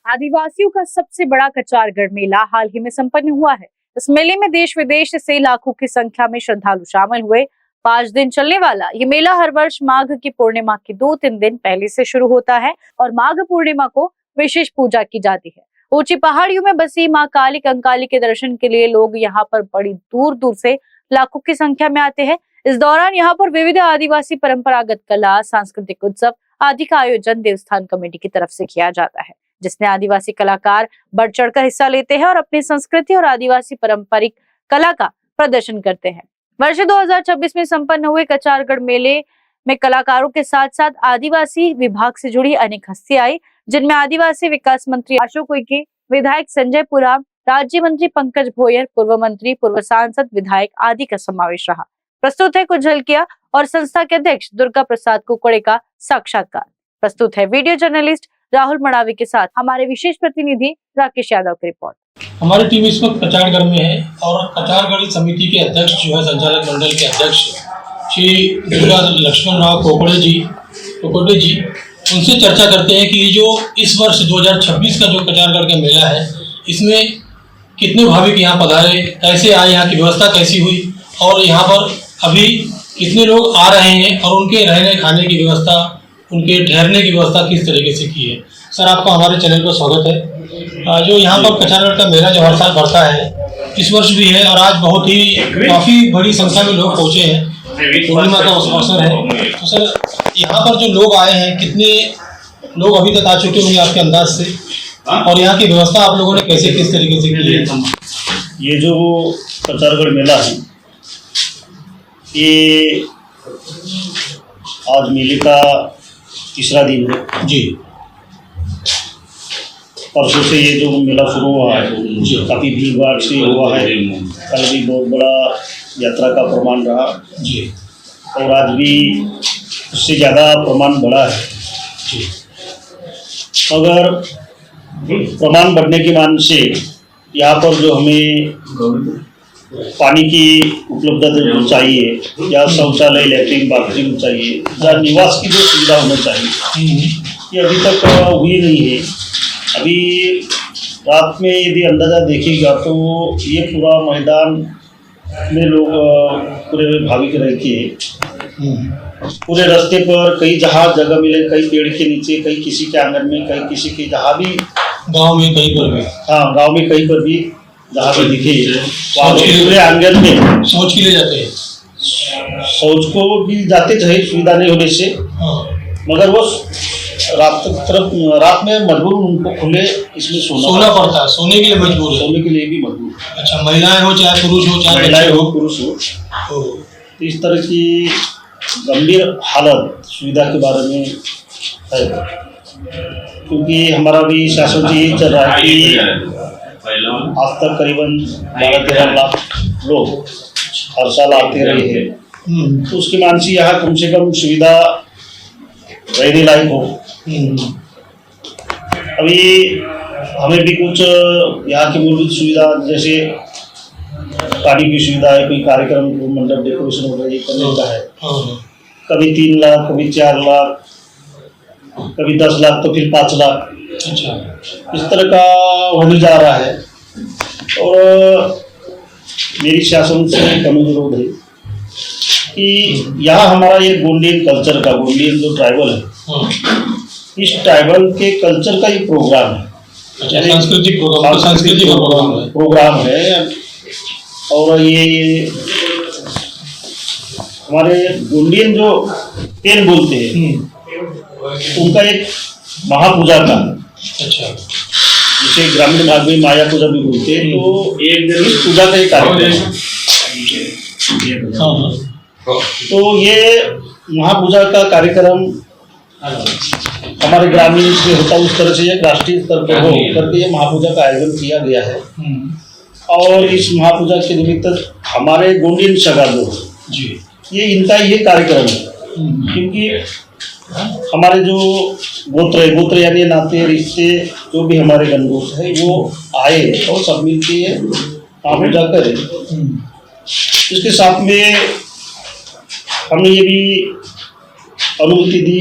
आदिवासियों का सबसे बड़ा कचारगढ़ मेला हाल ही में संपन्न हुआ है। इस मेले में देश विदेश से लाखों की संख्या में श्रद्धालु शामिल हुए। 5 दिन चलने वाला ये मेला हर वर्ष माघ की पूर्णिमा के 2-3 दिन पहले से शुरू होता है और माघ पूर्णिमा को विशेष पूजा की जाती है। ऊंची पहाड़ियों में बसी मां काली कंकाली के दर्शन के लिए लोग यहाँ पर बड़ी दूर दूर से लाखों की संख्या में आते हैं। इस दौरान यहाँ पर विविध आदिवासी परंपरागत कला, सांस्कृतिक उत्सव आदि का आयोजन देवस्थान कमेटी की तरफ से किया जाता है, जिसमें आदिवासी कलाकार बढ़ चढ़कर हिस्सा लेते हैं और अपनी संस्कृति और आदिवासी पारंपरिक कला का प्रदर्शन करते हैं। वर्ष 2026 में संपन्न हुए कचारगढ़ मेले में कलाकारों के साथ साथ आदिवासी विभाग से जुड़ी अनेक हस्तियां आई, जिनमें आदिवासी विकास मंत्री अशोक उइके, विधायक संजय पुराम, राज्य मंत्री पंकज भोयर, पूर्व मंत्री, पूर्व सांसद, विधायक आदि का समावेश रहा। प्रस्तुत है कुछ झलकियां और संस्था के अध्यक्ष दुर्गा प्रसाद कुकड़े का साक्षात्कार। प्रस्तुत है वीडियो जर्नलिस्ट राहुल मड़ावी के साथ हमारे विशेष प्रतिनिधि राकेश यादव की रिपोर्ट। हमारी टीम इस वक्त कचारगढ़ में है और कचारगढ़ समिति के अध्यक्ष जो है संचालक मंडल के अध्यक्ष श्री दुर्गा लक्ष्मण राव कुकड़े जी उनसे चर्चा करते हैं कि जो इस वर्ष 2026 का जो कचारगढ़ का मेला है, इसमें कितने भाविक यहाँ पधारे, कैसे आए, यहाँ की व्यवस्था कैसी हुई और यहाँ पर अभी कितने लोग आ रहे हैं और उनके रहने खाने की व्यवस्था, उनके ठहरने की व्यवस्था किस तरीके से की है। सर, आपका हमारे चैनल पर स्वागत है। जो यहाँ पर कचारगढ़ का मेला जो हर साल बढ़ता है, इस वर्ष भी है और आज बहुत ही काफ़ी बड़ी संख्या में लोग पहुँचे हैं। पूर्णिमा का अवसर है, तो सर यहाँ पर जो लोग आए हैं, कितने लोग अभी तक आ चुके होंगे आपके अंदाज से, और यहाँ की व्यवस्था आप लोगों ने कैसे किस तरीके से की है? ये जो कचारगढ़ मेला है, ये आज मेले का तीसरा दिन है जी। परसों से ये जो मेला शुरू हुआ है, काफ़ी भीड़ भाड़ से हुआ है। कल भी बहुत बड़ा यात्रा का प्रमाण रहा जी, और आज भी उससे ज़्यादा प्रमाण बढ़ा है जी। अगर प्रमाण बढ़ने के मान से यहाँ पर जो हमें पानी की उपलब्धता चाहिए, या शौचालय, लैट्रिन, बाथरूम चाहिए, या निवास की जो सुविधा होना चाहिए, ये अभी तक हुई नहीं है। अभी रात में यदि अंदाज़ा देखेगा तो ये पूरा मैदान में लोग पूरे भाविक रहते हैं। पूरे रास्ते पर कई जहाँ जगह मिले, कई पेड़ के नीचे, कई किसी के आंगन में, कई किसी के जहाँ भी गांव में कहीं पर भी, हाँ गांव में कहीं पर भी जहाँ भी दिखे वहाँ पूरे आंगन में शौच के लिए जाते हैं। शौच को भी जाते चाहे सुविधा नहीं होने से, मगर वो रात में मजबूर उनको खुले इसमें सोना पड़ता है, सोने के लिए मजबूर है, सोने के लिए भी मजबूर। अच्छा, महिलाएं हो चाहे पुरुष हो, चाहे महिलाएं हो पुरुष हो, तो इस तरह की गंभीर हालत सुविधा के बारे में है। क्योंकि हमारा भी शासन जी यही चल रहा है कि आज तक करीबन 12-13 लाख लोग हर साल आते रहे हैं, तो उसकी मानसी यहाँ कम से कम सुविधा रहने लायक हो। अभी हमें भी कुछ यहाँ की मूलभूत सुविधा, जैसे पानी की सुविधा है, कोई कार्यक्रम मंडप डेकोरेशन वगैरह ये करने का है, कभी 3 लाख, कभी 4 लाख, कभी 10 लाख, तो फिर 5 लाख, अच्छा, इस तरह का होने जा रहा है। और मेरी शासन से अनुरोध है कि यहाँ हमारा ये गोंडियन कल्चर का, गोंडियन जो ट्राइबल है, इस ट्राइबल के कल्चर का ये प्रोग्राम है। अच्छा, सांस्कृतिक प्रोग्राम है। और ये हमारे गोंडियन जो पेन बोलते हैं, उनका एक महापूजा का, अच्छा, जिसे ग्रामीण भाग में माया पूजा भी बोलते हैं, तो एक दिन इस पूजा का एक कार्यक्रम है। तो ये महापूजा का कार्यक्रम हमारे ग्रामीण में होता, उस तरह से ये राष्ट्रीय स्तर पर हो करके ये महापूजा का आयोजन किया गया है। और इस महापूजा के निमित्त हमारे गोंडियन सगा जो जी, ये इनका ये कार्यक्रम है। क्योंकि हमारे जो गोत्र यानी नाते रिश्ते जो भी हमारे गणगोत है, वो आए और सब मिलके महापूजा करें। इसके साथ में हमने ये भी अनुमति दी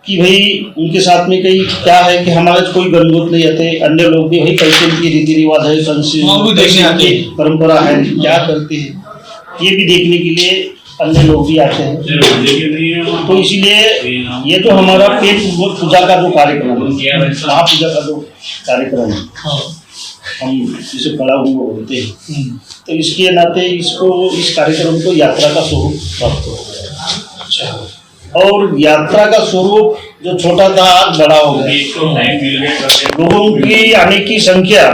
कि भाई उनके साथ में कहीं क्या है कि हमारा कोई गणगोत नहीं आते, अन्य लोग भी भाई कैसे उनकी रीति रिवाज है, वो भी देखने आते हैं। परंपरा है, क्या करते हैं, ये भी देखने के लिए अन्य लोग भी आते हैं। तो इसीलिए ये जो हमारा पेट पूजा का जो कार्यक्रम है, महापूजा का जो कार्यक्रम है, हाँ। हम जिसे कड़ा हुआ बोलते हैं, तो इसके नाते इसको इस कार्यक्रम को यात्रा का स्वरूप प्राप्त हो गया। अच्छा। और यात्रा का स्वरूप जो छोटा था आज बड़ा हो गया। लोगों की आने की संख्या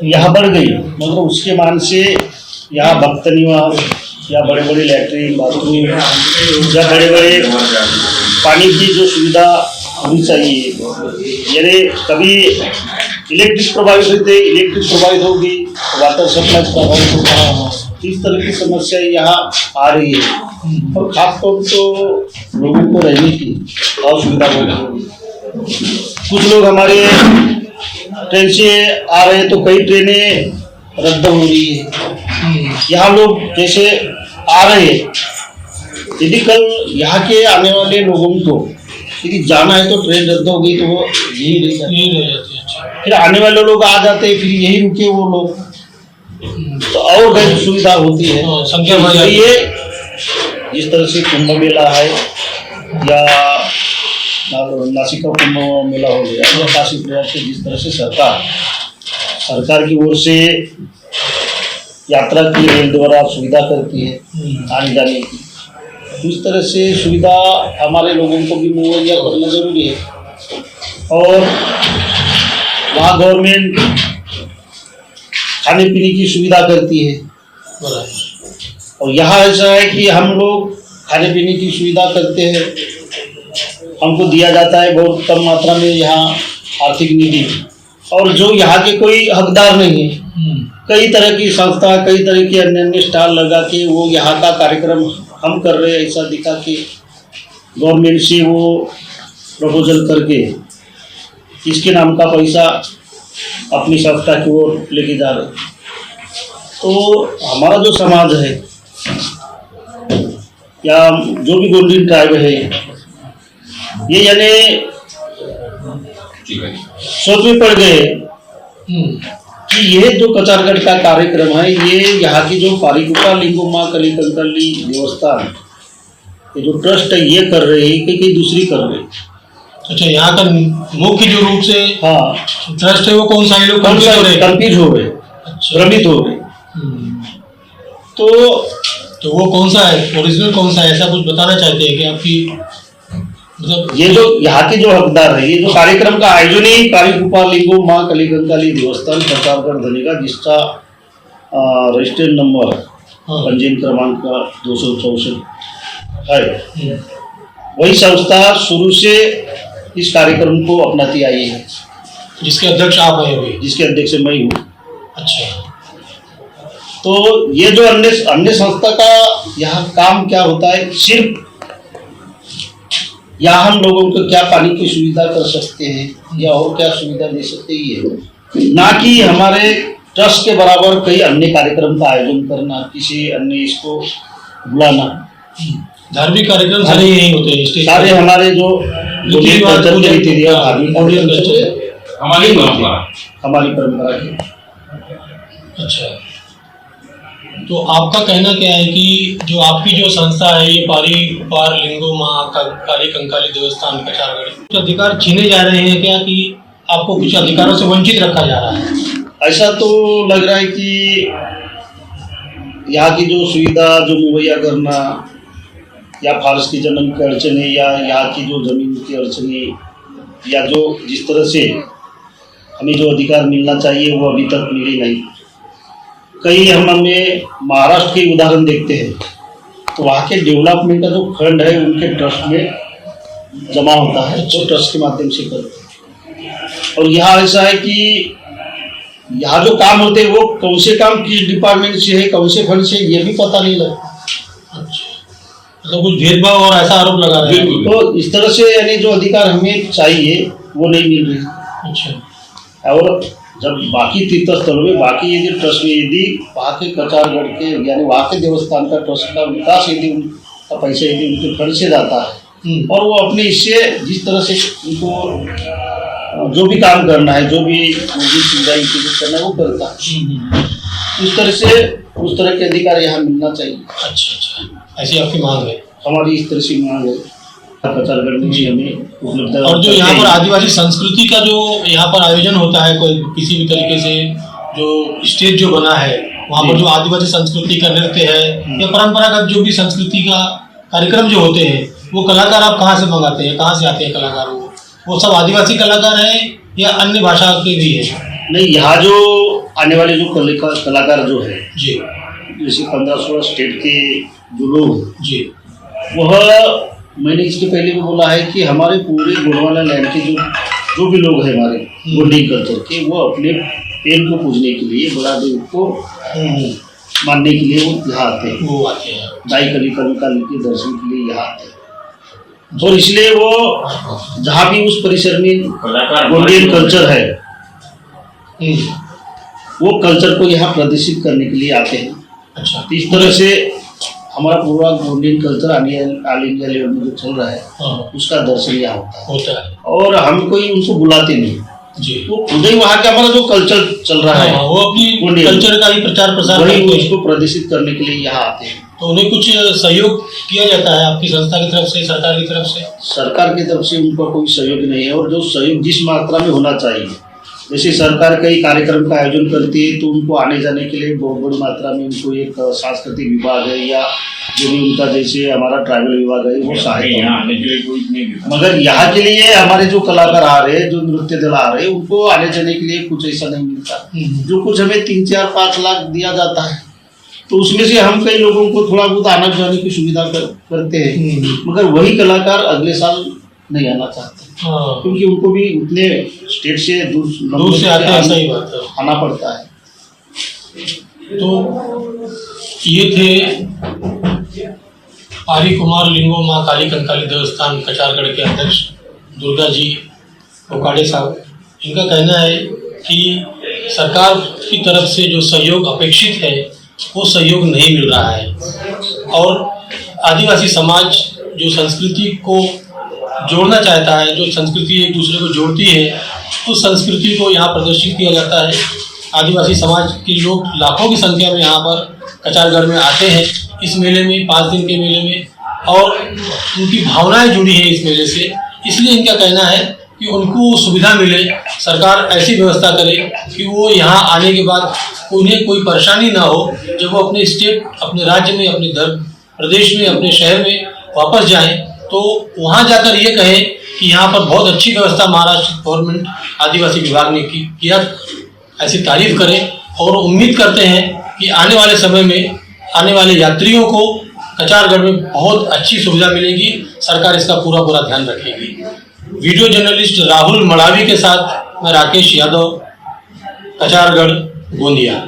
यहाँ बढ़ गई, मतलब उसके मान से यहाँ भक्त निवास या बड़े बड़े लैट्रिन बाथरूम या बड़े बड़े पानी की जो सुविधा होनी चाहिए, यानी कभी इलेक्ट्रिक प्रभावित होते, इलेक्ट्रिक प्रभावित होगी, वाटर सप्लाई प्रभावित होगा, इस तरह की समस्या यहाँ आ रही है। और खासतौर तो लोगों को रहने की असुविधा होगी। कुछ लोग हमारे ट्रेन से आ रहे हैं तो कई ट्रेनें रद्द हो रही है। यहाँ लोग जैसे आ रहे हैं, यदि कल यहाँ के आने वाले लोगों को यदि जाना है तो ट्रेन रद्द हो गई तो वो यही रह जाती है। फिर आने वाले लोग आ जाते हैं, फिर यही रुके वो लोग, तो और गैर सुविधा होती है। संख्या बढ़ जाती है। ये जिस तरह से कुंभ मेला है या नासिका कुंभ मेला हो गया या काशी प्रयाग से, जिस तरह से सरकार की ओर से यात्रा की रेल द्वारा सुविधा करती है आने जाने की, इस तरह से सुविधा हमारे लोगों को भी मुहैया करना जरूरी है। और वहाँ गवर्नमेंट खाने पीने की सुविधा करती है, और यहाँ ऐसा है कि हम लोग खाने पीने की सुविधा करते हैं, हमको दिया जाता है बहुत कम मात्रा में यहाँ आर्थिक निधि, और जो यहाँ के कोई हकदार नहीं है, कई तरह की संस्था, कई तरह के अन्य अन्य स्टॉल लगा के वो यहाँ का कार्यक्रम हम कर रहे हैं ऐसा दिखा के गवर्नमेंट से वो प्रपोजल करके इसके नाम का पैसा अपनी संस्था की ओर लेके जा रहे हैं। तो हमारा जो समाज है या जो भी गोंडी ट्राइब है, ये यानी सोच में पड़ गए कि ये जो कचारगढ़ का कार्यक्रम है, ये यहाँ की जो पारिकुटा लिंगो माँ कली कंकली देवस्थान, ये जो ट्रस्ट है ये कर रहे हैं कि कहीं दूसरी कर रहे हैं। अच्छा, यहाँ का मुख्य जो रूप से हाँ ट्रस्ट है वो कौन सा है? लोग कंफ्यूज हो रहे, भ्रमित हो रहे। तो वो कौन सा है, ओरिजिनल कौन सा है, ऐसा कुछ बताना चाहते हैं कि आपकी मतलब ये जो यहाँ के जो हकदार है, ये जो कार्यक्रम का आयोजन ही पारिकुटा लिंगो माँ कली कंकाली देवस्थान प्रतापगढ़ धनेगा, जिसका रजिस्टर्ड नंबर पंजीयन क्रमांक 264 है, वही संस्था शुरू से इस कार्यक्रम को अपनाती आई है, जिसके अध्यक्ष आप हैं अभी? जिसके अध्यक्ष मैं हूँ। अच्छा, तो ये जो अन्य संस्था का यहाँ काम क्या होता है, सिर्फ यहाँ हम लोगों को क्या पानी की सुविधा कर सकते हैं या और क्या सुविधा दे सकते हैं, ना कि हमारे ट्रस्ट के बराबर कई अन्य कार्यक्रम का आयोजन करना, किसी अन्य इसको बुलाना। धार्मिक कार्यक्रम सारे यही होते हैं, सारे हमारे जो हमारी परंपरा के। अच्छा, तो आपका कहना क्या है कि जो आपकी जो संस्था है ये पार लिंगो माँ काली कंकाली देवस्थान कचारगढ़, कुछ अधिकार छीने जा रहे हैं क्या, कि आपको कुछ अधिकारों से वंचित रखा जा रहा है? ऐसा तो लग रहा है कि यहाँ की जो सुविधा जो मुहैया करना, या फारस की जन्म की अड़चने, या यहाँ की जो जमीन की अड़चने, या जो जिस तरह से हमें जो अधिकार मिलना चाहिए वो अभी तक मिले नहीं। कई हमें महाराष्ट्र के उदाहरण देखते हैं, तो वहाँ के डेवलपमेंट का जो फंड है उनके ट्रस्ट में जमा होता है, तो ट्रस्ट के माध्यम से करते हैं। और यहाँ ऐसा है कि यहाँ जो काम होते हैं वो कौन से काम किस डिपार्टमेंट से है, कौन से फंड से, ये भी पता नहीं लगता। मतलब कुछ भेदभाव और ऐसा आरोप लगा रहे हैं। तो इस तरह से यानी जो अधिकार हमें चाहिए वो नहीं मिल रही। अच्छा, और जब बाकी तीर्थ स्थलों में, बाकी यदि ट्रस्ट में यदि वहाँ के कचारगढ़ के यानी वहाँ के देवस्थान का ट्रस्ट का विकास यदि उनका पैसा यदि उनके फंड से जाता है, और वो अपने इससे जिस तरह से उनको जो भी काम करना है, जो भी सुविधा इंतजाम करना है वो करता है। उस तरह के अधिकार यहाँ मिलना चाहिए। अच्छा, ऐसी आपकी मांग है? हमारी इस तरह से मांग है कचारगढ़ में भी हमें उपलब्ध। और जो यहाँ पर आदिवासी संस्कृति का जो यहाँ पर आयोजन होता है, कोई किसी भी तरीके से जो स्टेज जो बना है वहाँ पर जो आदिवासी संस्कृति का नृत्य है या परंपरागत जो भी संस्कृति का कार्यक्रम जो होते हैं, वो कलाकार आप कहाँ से मंगाते हैं, कहाँ से आते हैं कलाकार? वो सब आदिवासी कलाकार हैं या अन्य भाषा के भी है? नहीं, यहाँ जो आने वाले जो कलाकार जो है जी, जैसे 15-16 स्टेट के जो लोग जी, वह मैंने इसके पहले भी बोला है कि हमारे पूरे गोंडवाना लैंड के जो भी लोग हैं हमारे गोंडी कल्चर के, वो अपने पेड़ को पूजने के लिए, बड़ा देव को मानने के लिए वो यहाँ आते हैं। वो आते हैं दाई कली काली के दर्शन के लिए यहाँ आते हैं। और इसलिए वो जहाँ भी उस परिसर में गोंडियन कल्चर है वो कल्चर को यहाँ प्रदर्शित करने के लिए आते हैं। अच्छा, इस तरह से हमारा पूरा Gondian culture all India level में जो चल रहा है उसका दर्शन यहाँ होता है। और हम कोई उनको बुलाते नहीं जी, वो खुद ही वहाँ का हमारा जो कल्चर चल रहा है वो अपनी कल्चर का ही प्रचार प्रसार वही उसको प्रदर्शित करने के लिए यहाँ आते हैं। तो उन्हें कुछ सहयोग किया जाता है आपकी संस्था की तरफ से, सरकार की तरफ से? सरकार की तरफ से उनका कोई सहयोग नहीं है, और जो सहयोग जिस मात्रा में होना चाहिए, जैसे सरकार कई कार्यक्रम का आयोजन करती है तो उनको आने जाने के लिए बहुत बड़ी मात्रा में उनको एक सांस्कृतिक विभाग है या जो भी उनका जैसे हमारा ट्राइबल विभाग है वो सहायता। मगर यहाँ के लिए हमारे जो कलाकार आ रहे हैं, जो नृत्य दल आ रहे हैं, उनको आने जाने के लिए कुछ ऐसा नहीं मिलता। जो कुछ हमें 3-4-5 लाख दिया जाता है तो उसमें से हम कई लोगों को थोड़ा बहुत आने जाने की सुविधा करते हैं, मगर वही कलाकार अगले साल नहीं आना चाहते क्योंकि उनको भी उतने स्टेट से दूर से आते हैं, सही बात है, आना पड़ता है। तो ये थे आर्य कुमार लिंगो माँ काली कंकाली देवस्थान कचारगढ़ के अध्यक्ष दुर्गा जी ओकाड़े साहब। इनका कहना है कि सरकार की तरफ से जो सहयोग अपेक्षित है वो सहयोग नहीं मिल रहा है, और आदिवासी समाज जो संस्कृति को जोड़ना चाहता है, जो संस्कृति एक दूसरे को जोड़ती है, उस संस्कृति को यहाँ प्रदर्शित किया जाता है। आदिवासी समाज के लोग लाखों की संख्या में यहाँ पर कचारगढ़ में आते हैं इस मेले में, 5 दिन के मेले में, और उनकी भावनाएं जुड़ी हैं इस मेले से। इसलिए इनका कहना है कि उनको सुविधा मिले, सरकार ऐसी व्यवस्था करे कि वो यहाँ आने के बाद उन्हें कोई परेशानी ना हो, जब वो अपने स्टेट, अपने राज्य में, अपने प्रदेश में, अपने शहर में वापस जाएं तो वहाँ जाकर ये कहें कि यहाँ पर बहुत अच्छी व्यवस्था महाराष्ट्र गवर्नमेंट आदिवासी विभाग ने किया, ऐसी तारीफ करें। और उम्मीद करते हैं कि आने वाले समय में आने वाले यात्रियों को कचारगढ़ में बहुत अच्छी सुविधा मिलेगी, सरकार इसका पूरा ध्यान रखेगी। वीडियो जर्नलिस्ट राहुल मड़ावी के साथ मैं राकेश यादव, कचारगढ़, गोंदिया।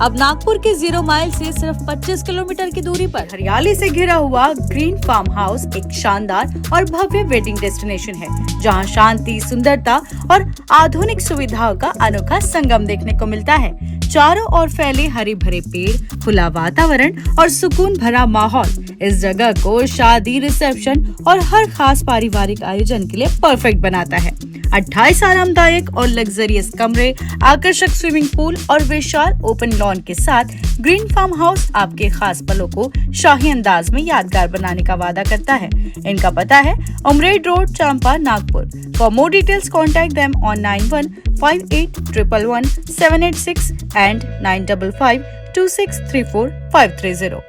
अब नागपुर के 0 माइल से सिर्फ 25 किलोमीटर की दूरी पर हरियाली से घिरा हुआ ग्रीन फार्म हाउस एक शानदार और भव्य वेडिंग डेस्टिनेशन है, जहां शांति, सुंदरता और आधुनिक सुविधाओं का अनोखा संगम देखने को मिलता है। चारों ओर फैले हरे भरे पेड़, खुला वातावरण और सुकून भरा माहौल इस जगह को शादी, रिसेप्शन और हर खास पारिवारिक आयोजन के लिए परफेक्ट बनाता है। 28 आरामदायक और लग्जरियस कमरे, आकर्षक स्विमिंग पूल और विशाल ओपन लॉन के साथ ग्रीन फार्म हाउस आपके खास पलों को शाही अंदाज में यादगार बनाने का वादा करता है। इनका पता है Umred road, Champa, Nagpur. For more details contact them on 9158111786 and 9552634 530।